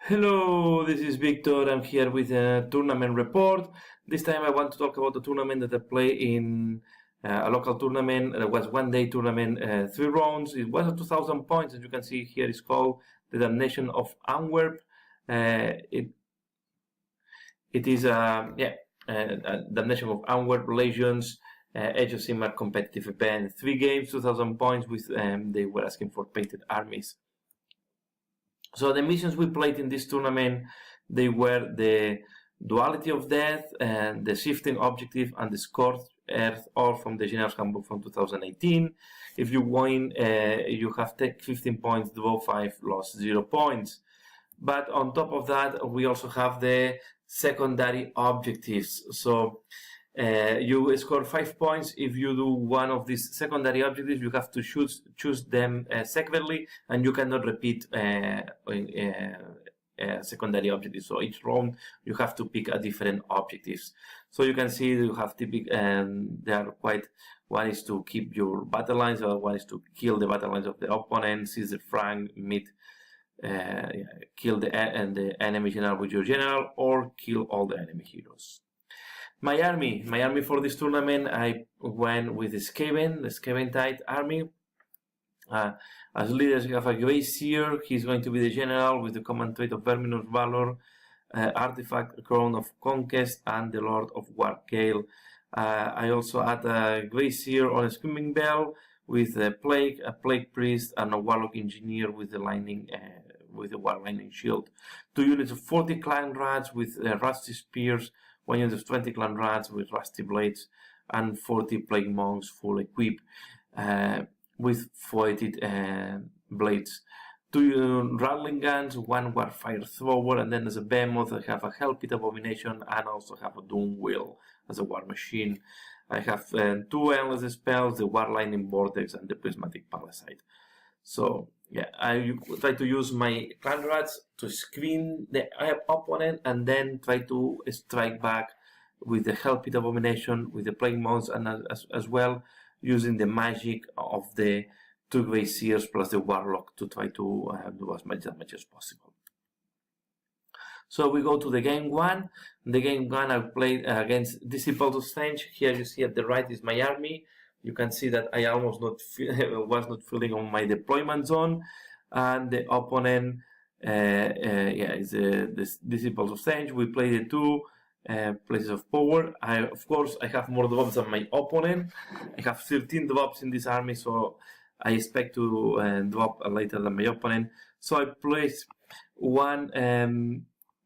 Hello, this is Victor. I'm here with a tournament report. This time I want to talk about the tournament that I play in a local tournament. It was one-day tournament, 3 rounds. It was 2,000 points, as you can see here. It's called the Damnation of Antwerp. It is Damnation of Antwerp Legions. Age of Sigmar competitive event. 3 games, 2,000 points. With they were asking for painted armies. So the missions we played in this tournament, they were the Duality of Death, and the Shifting Objective, and the Scorched Earth, all from the General's Handbook from 2018. If you win, you have take 15 points, draw 5, lost 0 points. But on top of that, we also have the secondary objectives. So you score 5 points if you do one of these secondary objectives. You have to choose them separately, and you cannot repeat secondary objectives. So each round you have to pick a different objectives. So you can see you have to pick, and they are quite. One is to keep your battle lines, or one is to kill the battle lines of the opponent, seize the flank, kill the enemy general with your general, or kill all the enemy heroes. My army for this tournament, I went with the Skaven type army. As leaders, you have a Glacier. He's going to be the general with the command trait of Verminous Valor, Artifact, Crown of Conquest, and the Lord of Wargale. I also add a Glacier on a Screaming Bell with a Plague Priest, and a Warlock Engineer with the War Lightning Shield. 2 units of 40 Clan Rats with Rusty Spears, 1 unit of 20 Clan Rats with Rusty Blades, and 40 Plague Monks full equip with foited blades. 2 Rattling Guns, 1 Warfire Thrower, and then as a Behemoth I have a Hell Pit Abomination, and also have a Doom Wheel as a War Machine. I have 2 Endless Spells, the War Lightning Vortex, and the Prismatic Parasite. So yeah, I try to use my Clan Rats to screen the opponent, and then try to strike back with the Hell Pit Abomination, with the Plague Monks, and as well using the magic of the 2 Glaciers plus the Warlock to try to do as much damage as possible. So we go to the game 1. The game 1 I played against Disciples of Tzeentch. Here you see at the right is my army. You can see that I almost was not filling on my deployment zone, and the opponent is the Disciples of Tzeentch. We play the 2 places of power. Of course, I have more drops than my opponent. I have 13 drops in this army, so I expect to drop later than my opponent. So I place one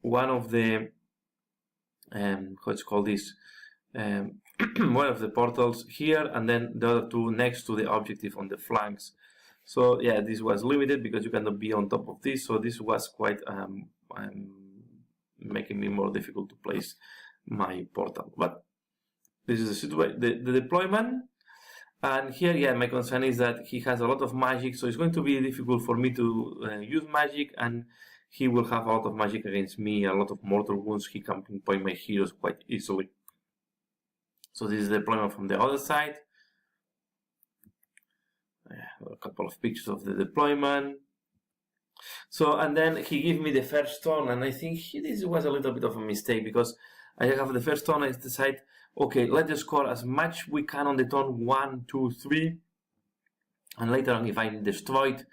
of the what's called this. One of the portals here, and then the other 2 next to the objective on the flanks. So yeah, this was limited because you cannot be on top of this, so this was quite making me more difficult to place my portal. But this is the situation, the deployment. And here, yeah, my concern is that he has a lot of magic, so it's going to be difficult for me to use magic, and he will have a lot of magic against me, a lot of mortal wounds. He can pinpoint my heroes quite easily. So this is the deployment from the other side. A couple of pictures of the deployment. So, and then he gave me the first turn, and I think this was a little bit of a mistake, because I have the first turn. I decide, okay, let's score as much we can on the turn 1, 2, 3, and later on, if I'm destroyed,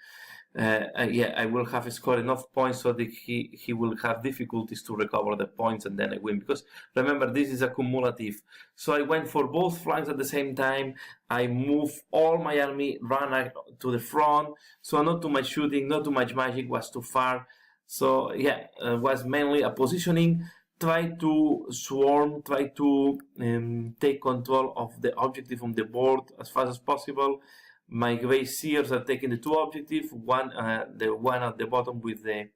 I will have scored enough points so that he will have difficulties to recover the points, and then I win. Because remember, this is a cumulative. So I went for both flanks at the same time. I moved all my army, ran to the front. So not too much shooting, not too much magic, was too far. So yeah, it was mainly a positioning. Try to swarm, try to take control of the objective on the board as fast as possible. My Glaciers are taking the 2 objectives, the one at the bottom with the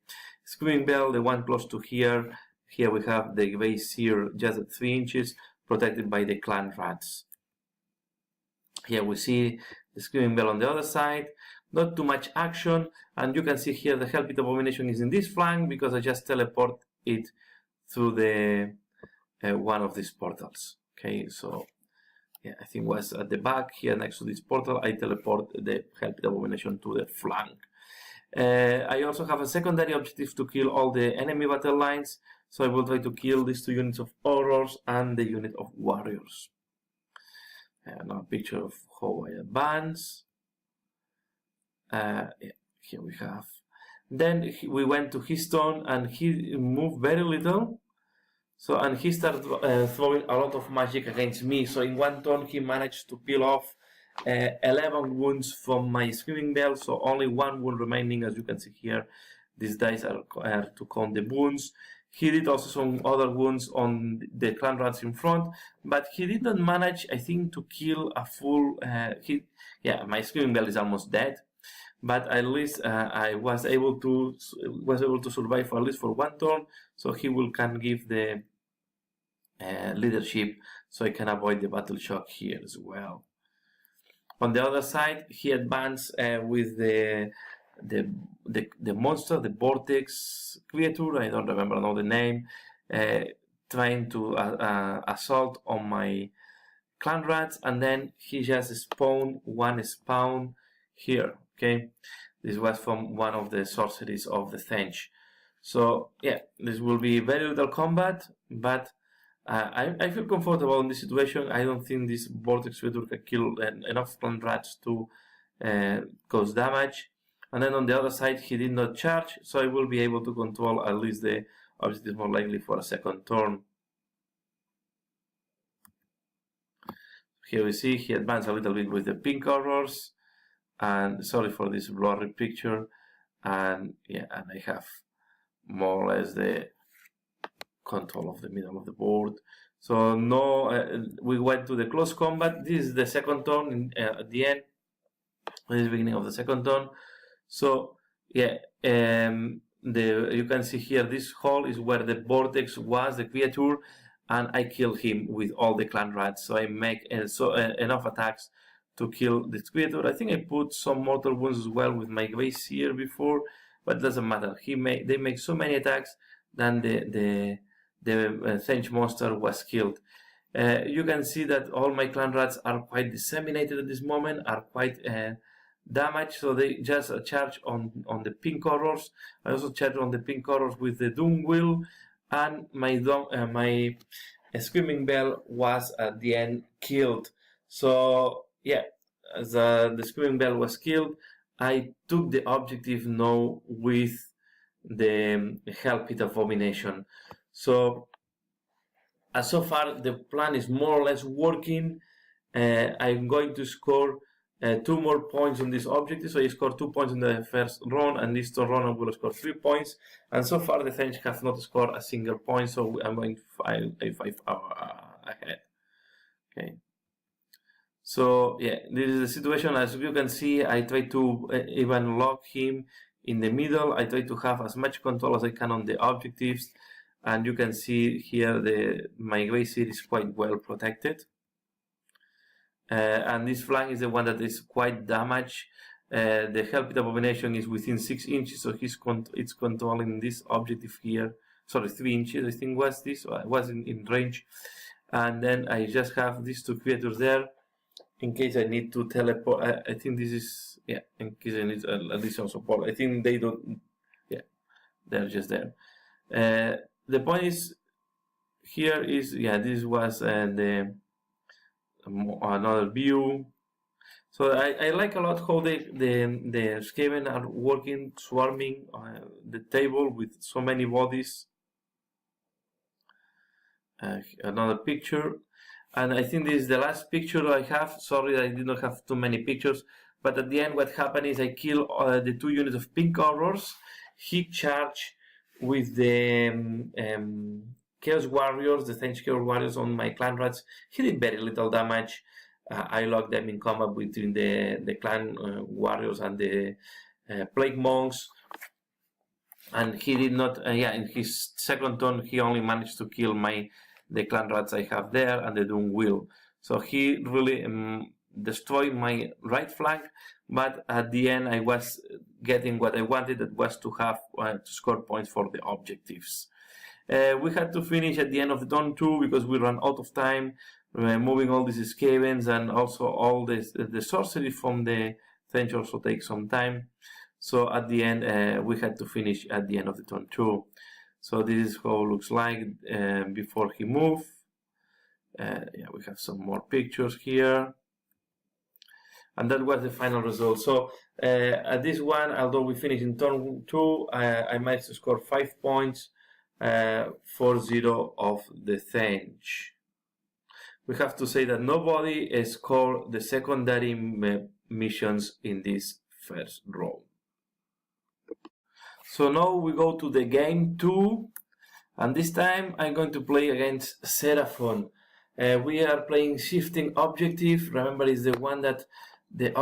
Screaming Bell, the one close to here. Here we have the Glacier just at 3 inches, protected by the Clan Rats. Here we see the Screaming Bell on the other side. Not too much action, and you can see here the Hell Pit Abomination is in this flank, because I just teleport it through the one of these portals. Okay, so yeah, I think it was at the back here next to this portal. I teleport the Hell Pit Abomination to the flank. I also have a secondary objective to kill all the enemy battle lines, so I will try to kill these 2 units of horrors and the unit of warriors. Now a picture of how I advance. Yeah, here we have. Then we went to his turn and he moved very little. So, and he started throwing a lot of magic against me. So in 1 turn he managed to peel off 11 wounds from my Screaming Bell. So only 1 wound remaining, as you can see here. These dice are to count the wounds. He did also some other wounds on the clan rats in front, but he didn't manage, I think, to kill a full. Yeah, my Screaming Bell is almost dead, but at least I was able to survive for at least for 1 turn. So he can give the leadership, so I can avoid the battle shock here as well. On the other side, he advanced with the monster, the vortex creature, I don't remember now the name, trying to assault on my clan rats, and then he just spawned 1 spawn here. Okay, this was from one of the sorceries of the Tzeentch. So yeah, this will be very little combat, but I feel comfortable in this situation. I don't think this vortex creature can kill enough clan rats to cause damage. And then on the other side, he did not charge, so I will be able to control at least the objective more likely for a 2nd turn. Here we see he advanced a little bit with the pink horrors, and sorry for this blurry picture. And yeah, and I have more or less the control of the middle of the board. So no, we went to the close combat. This is the 2nd turn at the end. This is the beginning of the 2nd turn. So yeah, you can see here this hole is where the vortex was, the creature, and I kill him with all the clan rats. So I make enough attacks to kill this creature. I think I put some mortal wounds as well with my grace here before, but it doesn't matter. They make so many attacks that the Tzeentch monster was killed. You can see that all my clan rats are quite disseminated at this moment, are quite damaged, so they just charge on the pink horrors. I also charge on the pink horrors with the Doom Wheel, and my Screaming Bell was at the end killed. So yeah, as the Screaming Bell was killed, I took the objective now with the Hell Pit Abomination. So so far the plan is more or less working. I'm going to score 2 more points on this objective. So I scored 2 points in the first run, and this run I will score 3 points. And so far the Tzeentch has not scored a single point, so I'm going to 5 ahead. Okay. So yeah, this is the situation. As you can see, I try to even lock him in the middle. I try to have as much control as I can on the objectives, and you can see here my Grey Seer is quite well protected. And this flank is the one that is quite damaged. The Hell Pit Abomination is within 6 inches, so it's controlling this objective here. Sorry, 3 inches, I think was in range. And then I just have these 2 creatures there in case I need to teleport. I think this is, yeah, in case I need additional support. I think they don't, yeah, they're just there. The point is, here is, yeah, this was another view. So I like a lot how the Skaven are working, swarming the table with so many bodies. Another picture, and I think this is the last picture I have. Sorry, I did not have too many pictures, but at the end what happened is I kill the 2 units of pink horrors. He charged with the Chaos Warriors, the Tzeentch Chaos Warriors on my clan rats. He did very little damage. I locked them in combat between the clan warriors and the plague monks, and he did not. In his 2nd turn, he only managed to kill the clan rats I have there and the Doom Wheel. So he really destroyed my right flank. But at the end, I was getting what I wanted. That was to have to score points for the objectives. We had to finish at the end of the turn 2 because we ran out of time. Moving all these Skavens and also all the sorcery from the Tzeentch also takes some time. So at the end, we had to finish at the end of the turn 2. So this is how it looks like before he moved. Yeah, we have some more pictures here. And that was the final result. So at this one, although we finished in turn 2, I managed to score 5 points, 4-0 of the Tzeentch. We have to say that nobody scored the secondary missions in this first round. So now we go to the game 2, and this time I'm going to play against Seraphon. We are playing shifting objective. Remember, it's the one that there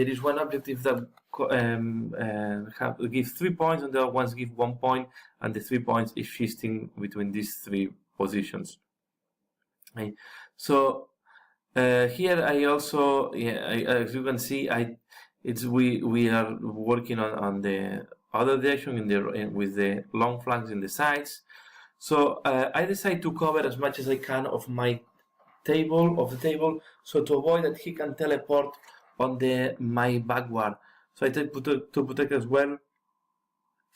is one objective that gives 3 points, and the other ones give 1 point, and the 3 points is shifting between these 3 positions. Okay. So here I also, as you can see, we are working on the other direction with the long flanks in the sides. So I decide to cover as much as I can of my table, so to avoid that he can teleport on my backward. So I try to protect as well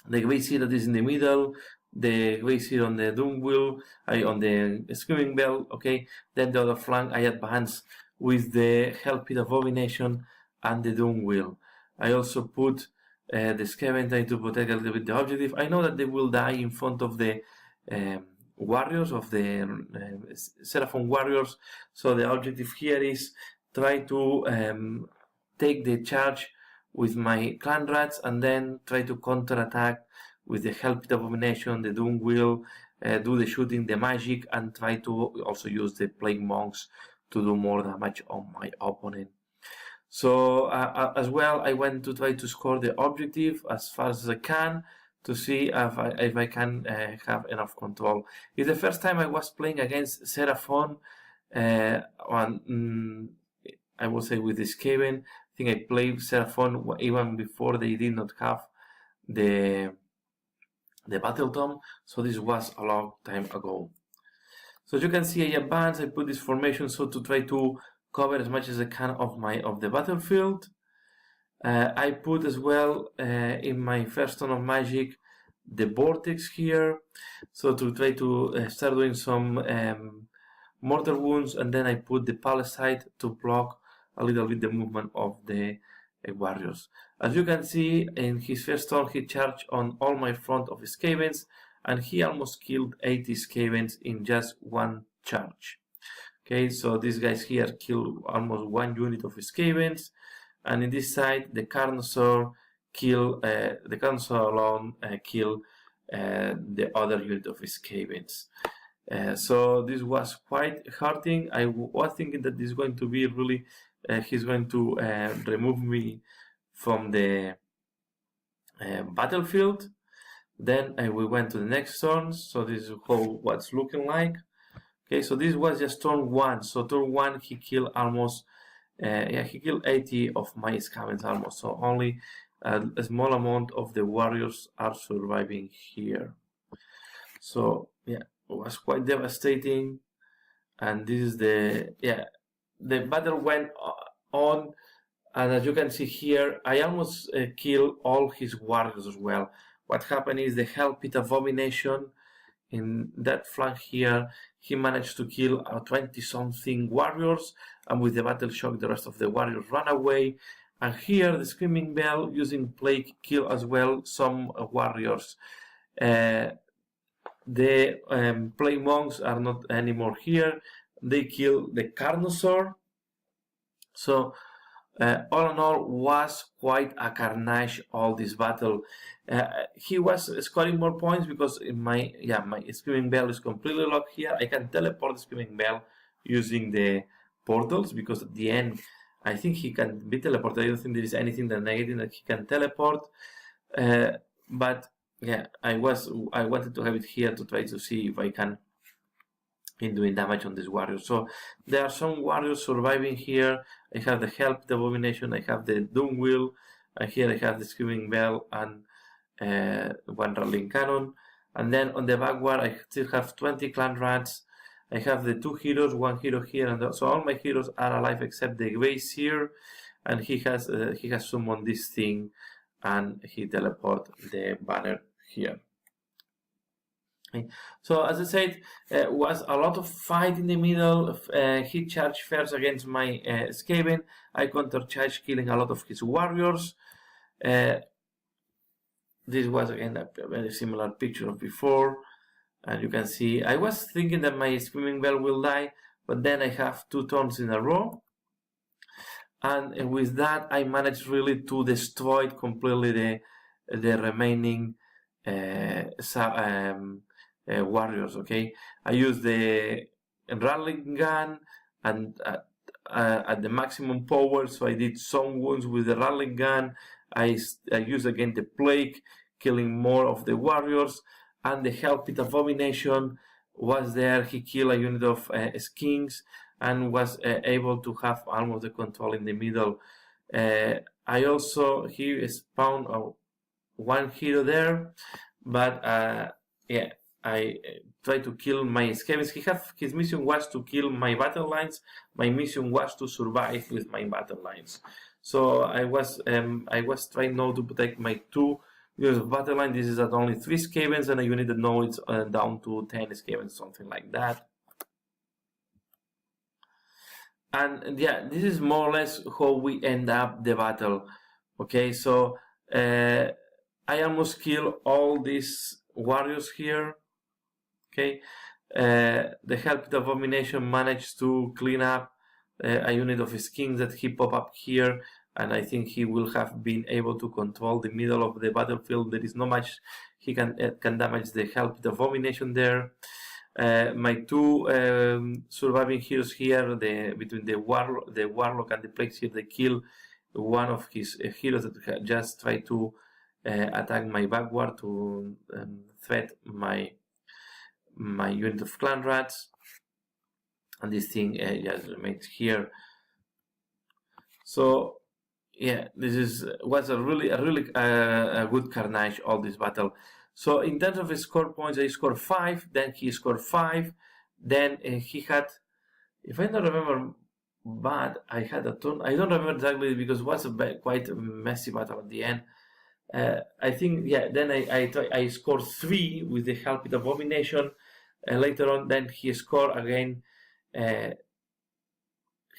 the Glacier that is in the middle, the Glacier on the Doom Wheel, on the Screaming Bell, okay. Then the other flank I advance with the Hell Pit Abomination and the Doom Wheel. I also put the Skaven trying to protect a little bit the objective. I know that they will die in front of the warriors, of the Seraphon warriors. So the objective here is try to take the charge with my clan rats, and then try to counterattack with the Hell Pit Abomination, the Doom Wheel, do the shooting, the magic, and try to also use the Plague Monks to do more damage on my opponent. So as well, I went to try to score the objective as fast as I can to see if I can have enough control. It's the first time I was playing against Seraphon, I will say with the Skaven. I think I played Seraphon even before they did not have the Battle Tome, so this was a long time ago. So as you can see, I advance, I put this formation so to try to cover as much as I can of the battlefield. I put as well in my first turn of magic the vortex here, so to try to start doing some mortar wounds, and then I put the palisade to block a little bit the movement of the warriors. As you can see, in his first turn he charged on all my front of Skavens, and he almost killed 80 Skavens in just one charge. Okay, so these guys here killed almost 1 unit of Skavens, and in this side the Carnosaur alone killed the other unit of Skavens. So this was quite hurting. I was thinking that this is going to be really, he's going to remove me from the battlefield. Then we went to the next turn. So this is what's looking like. Okay, so this was just turn 1. So turn 1 he killed almost, he killed 80 of my Skavens almost. So only a small amount of the warriors are surviving here. So yeah, it was quite devastating. And this is the battle went on, and as you can see here, I almost killed all his warriors as well. What happened is the Hell Pit Abomination in that flank here, he managed to kill 20-something warriors, and with the battle shock the rest of the warriors ran away. And here the Screaming Bell using Plague killed as well some warriors. The Plague Monks are not anymore here. They killed the Carnosaur. So all in all, was quite a carnage all this battle. He was scoring more points because my Screaming Bell is completely locked here. I can teleport the Screaming Bell using the portals, because at the end I think he can be teleported. I don't think there is anything that negative that he can teleport. But yeah, I wanted to have it here to try to see if I can in doing damage on this warrior. So there are some warriors surviving here. I have the Hell Pit Abomination, I have the Doom Wheel, and here I have the Screaming Bell and one Rattling Cannon. And then on the backward I still have 20 clan rats. I have the 2 heroes, 1 hero here, and so all my heroes are alive except the Grace here, and he has summoned this thing and he teleport the banner here. Okay. So as I said, was a lot of fight in the middle. He charged first against my Skaven. I counter-charged, killing a lot of his warriors. This was again a very similar picture of before, and you can see I was thinking that my Screaming Bell will die, but then I have 2 turns in a row, and with that I managed really to destroy completely the remaining warriors. Okay, I used the rattling gun and at the maximum power, so I did some wounds with the rattling gun. I used again the plague, killing more of the warriors, and the Hellpit Abomination was there. He killed a unit of skins and was able to have almost the control in the middle. I also, he spawned one hero there, but yeah, I tried to kill my Skavens. His mission was to kill my battle lines. My mission was to survive with my battle lines. So I was trying now to protect my 2 units of battle line. This is at only 3 Skavens, and a unit that now it's down to 10 Skavens, something like that. And yeah, this is more or less how we end up the battle. Okay, so I almost kill all these warriors here. Okay, the Hellpit Abomination managed to clean up a unit of skins that he pop up here, and I think he will have been able to control the middle of the battlefield. There is not much he can damage the Hellpit Abomination there. My 2 surviving heroes here, between the Warlock and the Plagues here, they kill one of his heroes that just tried to attack my backward to threat my unit of clan rats, and this thing just remains here. So yeah, this was a really good carnage, all this battle. So in terms of score points, I scored 5, then he scored 5, then he had, if I don't remember bad, I had a turn. I don't remember exactly because it was quite a messy battle at the end. I think, yeah, then I scored 3 with the Hellpit Abomination. Later on, then he scored again.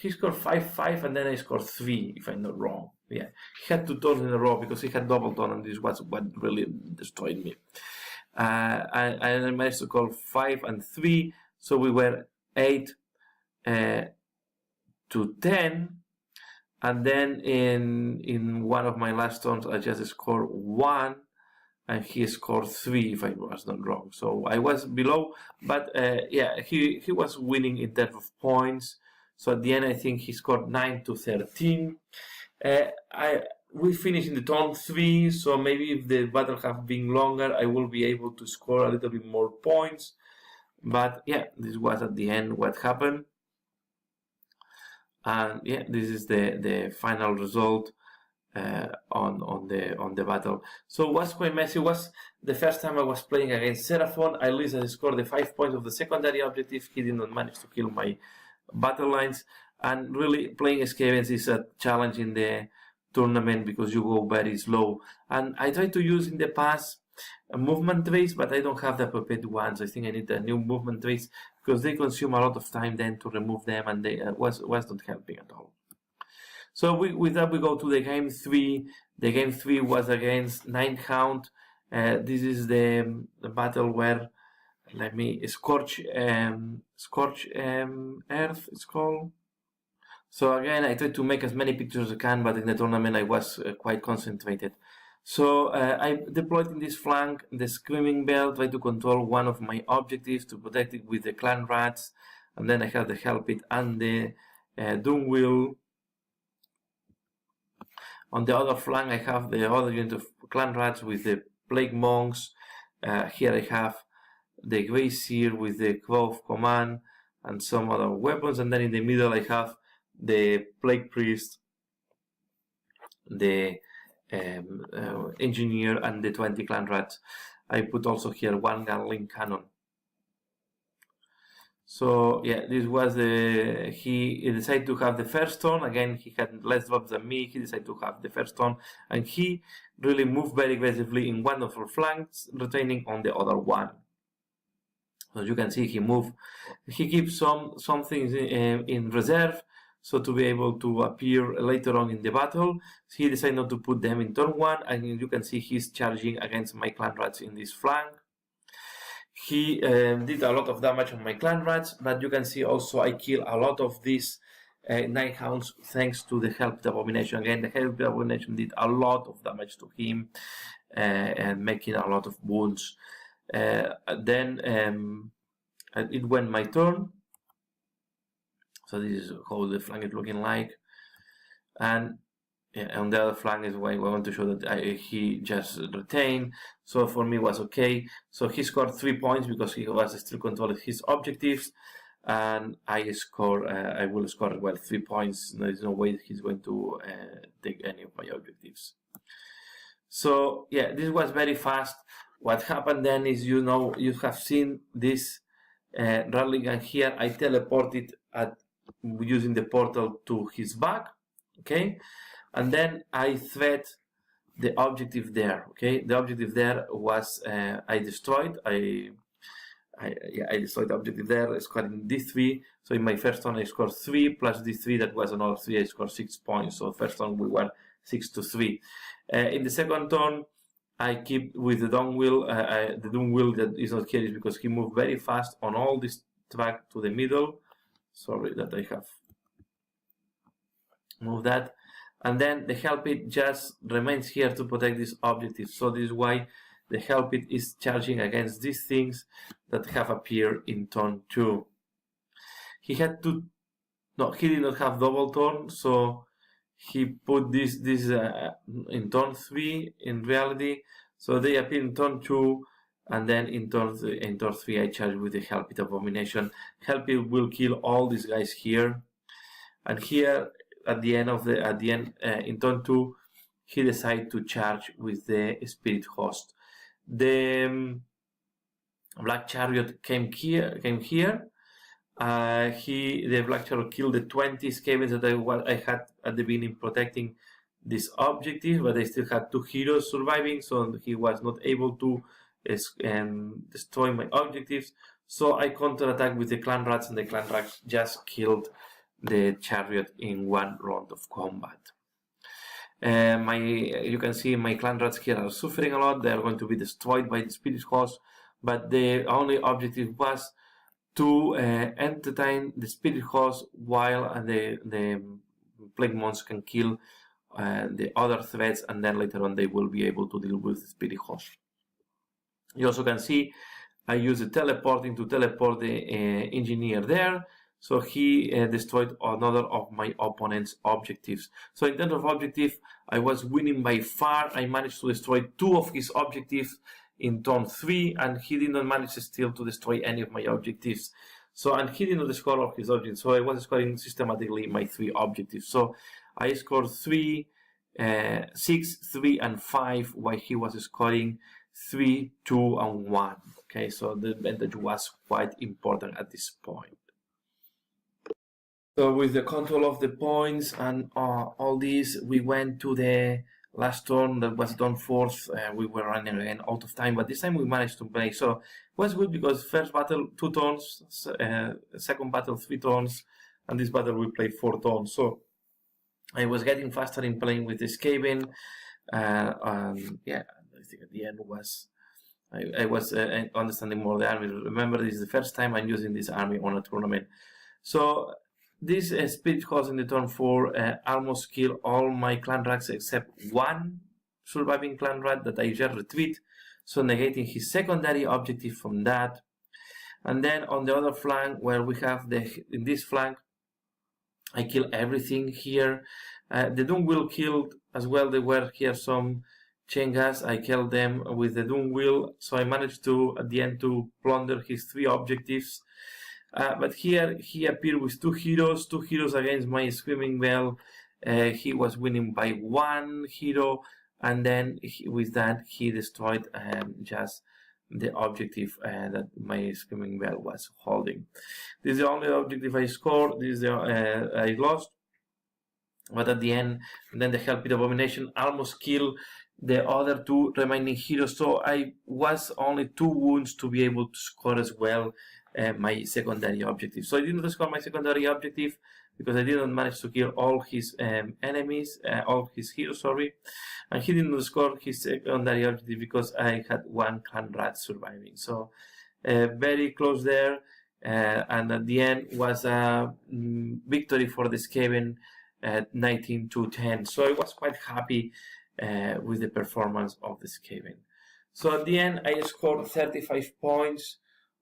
He scored 5-5, and then I scored 3, if I'm not wrong. Yeah, he had 2 turns in a row because he had double turn, and this was what really destroyed me. I managed to score 5 and 3, so we were 8 to 10. And then in one of my last turns, I just scored 1, and he scored 3, if I was not wrong. So I was below, but yeah, he was winning in terms of points. So at the end, I think he scored 9 to 13. We finished in the turn 3, so maybe if the battle have been longer, I will be able to score a little bit more points. But yeah, this was at the end what happened. And yeah, this is the final result on the battle. So it was quite messy. It was the first time I was playing against Seraphon. At least I scored the 5 points of the secondary objective. He did not manage to kill my battle lines. And really, playing Skavens is a challenge in the tournament because you go very slow. And I tried to use in the past movement traits, but I don't have the appropriate ones. I think I need a new movement traits because they consume a lot of time then to remove them, and they was not helping at all. So with that, we go to the game 3. The game 3 was against Nighthaunt. This is the battle where, let me, Scorch Earth, it's called. So again, I tried to make as many pictures as I can, but in the tournament I was quite concentrated. So I deployed in this flank the Screaming Bell, tried to control one of my objectives to protect it with the clan rats, and then I have the Hellpit and the Doomwheel. On the other flank, I have the other unit of clan rats with the Plague Monks. Here I have the Grazier with the Crow of Command and some other weapons, and then in the middle I have the Plague Priest, the Engineer, and the 20 clan rats. I put also here one Gatling cannon. So yeah, this was he decided to have the first turn. Again, he had less drops than me. He decided to have the first turn, and he really moved very aggressively in one of our flanks, retaining on the other one. So you can see he keeps some things in reserve, so to be able to appear later on in the battle. He decided not to put them in turn 1, and you can see he's charging against my clan rats in this flank. He did a lot of damage on my clan rats, but you can see also I kill a lot of these Nighthaunts thanks to the Helped Abomination. Again, the Helped Abomination did a lot of damage to him and making a lot of wounds. Then it went my turn. So this is how the flank is looking like. And yeah, on the other flank is why I want to show that he just retained. So for me it was okay. So he scored 3 points because he was still controlling his objectives. And I will score, well, 3 points. There's no way he's going to take any of my objectives. So yeah, this was very fast. What happened then is, you have seen this rattling, and here I teleported using the portal to his back, okay? And then I thread the objective there, okay? The objective there was I destroyed the objective there, scoring D3. So in my first turn I scored 3 plus D3, that was another 3. I scored 6 points. So first turn we were 6-3. In the second turn, I keep with the Doom Wheel. The Doom Wheel that is not here is because he moved very fast on all this track to the middle. Sorry that I have moved that. And then the Help It just remains here to protect this objective. So this is why the Help It is charging against these things that have appeared in turn 2. He did not have double turn, so he put this in turn 3 in reality. So they appear in turn 2, and then in turn 3 I charge with the Help It Abomination. Help It will kill all these guys here, and here at the end in turn 2 he decided to charge with the Spirit Host. The Black Chariot came here. The Black Chariot killed the 20 Skavens that I had at the beginning protecting this objective, but I still had 2 heroes surviving, so he was not able to destroy my objectives. So I counterattacked with the Clan Rats, and the Clan Rats just killed the Chariot in 1 round of combat. You can see my Clan Rats here are suffering a lot. They are going to be destroyed by the Spirit Host, but the only objective was to entertain the Spirit Host while the Plague Monsters can kill the other threats, and then later on they will be able to deal with the Spirit Host. You also can see I use the teleporting to teleport the engineer there, so he destroyed another of my opponent's objectives. So in terms of objective, I was winning by far. I managed to destroy 2 of his objectives in turn 3, and he did not manage still to destroy any of my objectives. So, and he did not score all his objectives, so I was scoring systematically my 3 objectives. So I scored 3, 6, 3, and 5, while he was scoring 3, 2, and 1. Okay, so the advantage was quite important at this point. So with the control of the points and all this, we went to the last turn that was done 4th. We were running again out of time, but this time we managed to play. So it was good because first battle 2 turns, second battle 3 turns, and this battle we played 4 turns. So I was getting faster in playing with the Skaven. Yeah, I think at the end I was understanding more the army. Remember, this is the first time I'm using this army on a tournament. So this Spirit Host in the turn 4 almost killed all my Clan Rats except 1 surviving Clan Rat that I just retreat, so negating his secondary objective from that. And then on the other flank, where we have in this flank, I kill everything here. The Doom Wheel killed as well. There were here some Chengas. I killed them with the Doom Wheel, so I managed to at the end to plunder his 3 objectives. But here he appeared with 2 heroes against my Screaming Bell. He was winning by 1 hero, and then with that he destroyed just the objective that my Screaming Bell was holding. This is the only objective I scored. This is the I lost. But at the end, then the Hellpit Abomination almost killed the other two remaining heroes, so I was only 2 wounds to be able to score as well my secondary objective. So I didn't score my secondary objective because I didn't manage to kill all his enemies, all his heroes, sorry. And he didn't score his secondary objective because I had 1 clan rat surviving. So very close there, and at the end was a victory for the Skaven at 19-10. So I was quite happy with the performance of the Skaven. So at the end, I scored 35 points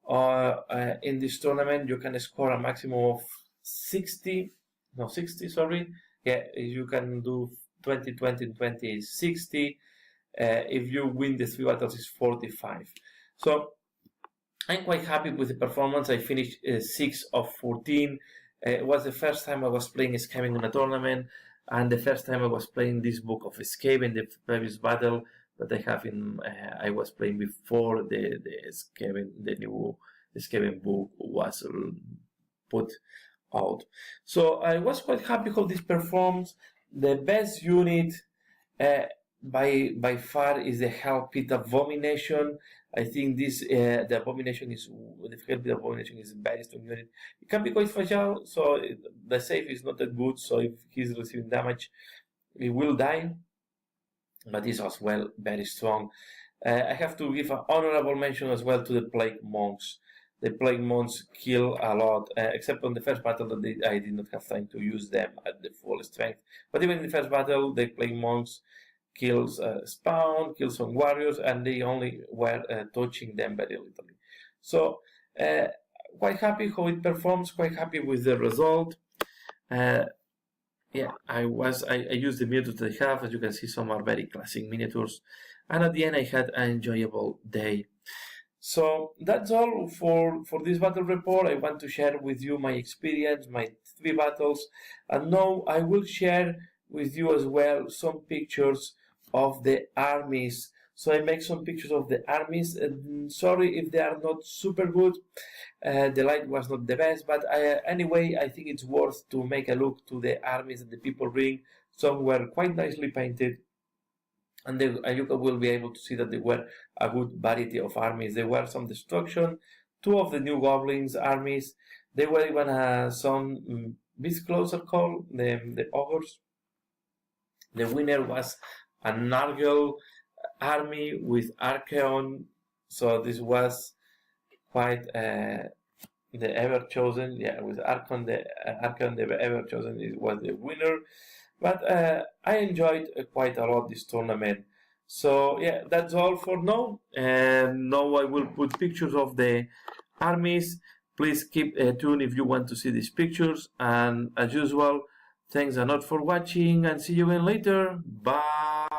in this tournament. You can score a maximum of 60, sorry. Yeah, you can do 20, 20, 20, 60. If you win the 3 battles, it's 45. So I'm quite happy with the performance. I finished 6 of 14. It was the first time I was playing Skaven in a tournament, and the first time I was playing this book of Skaven. The previous battle that I have I was playing before the Skaven, the new Skaven book was put out. So I was quite happy how this performs. The best unit by far is the Hellpit Abomination. I think this the Abomination is the Hellpit Abomination is a very strong unit. It can be quite fragile, so the save is not that good. So if he's receiving damage, he will die. But he's as well very strong. I have to give an honorable mention as well to the Plague Monks. The Plague Monks kill a lot, except on the first battle that I did not have time to use them at the full strength. But even in the first battle, the Plague Monks kills spawn, kills some warriors, and they only were touching them very little. So quite happy how it performs, quite happy with the result. Yeah, I used the miniatures that I have. As you can see, some are very classic miniatures, and at the end I had an enjoyable day. So that's all for this battle report. I want to share with you my experience, my 3 battles, and now I will share with you as well some pictures of the armies. So I make some pictures of the armies. Sorry if they are not super good. The light was not the best, but anyway, I think it's worth to make a look to the armies that the people bring. Some were quite nicely painted, and you will be able to see that they were a good variety of armies. There were some destruction, 2 of the new goblins armies. There were even some beast clothes are called the ogres. The winner was a Nargel army with Archeon, so this was quite the ever chosen. Yeah, with Archeon, the ever chosen was the winner. But I enjoyed quite a lot this tournament. So yeah, that's all for now. And now I will put pictures of the armies. Please keep tuned if you want to see these pictures. And as usual, thanks a lot for watching, and see you again later. Bye.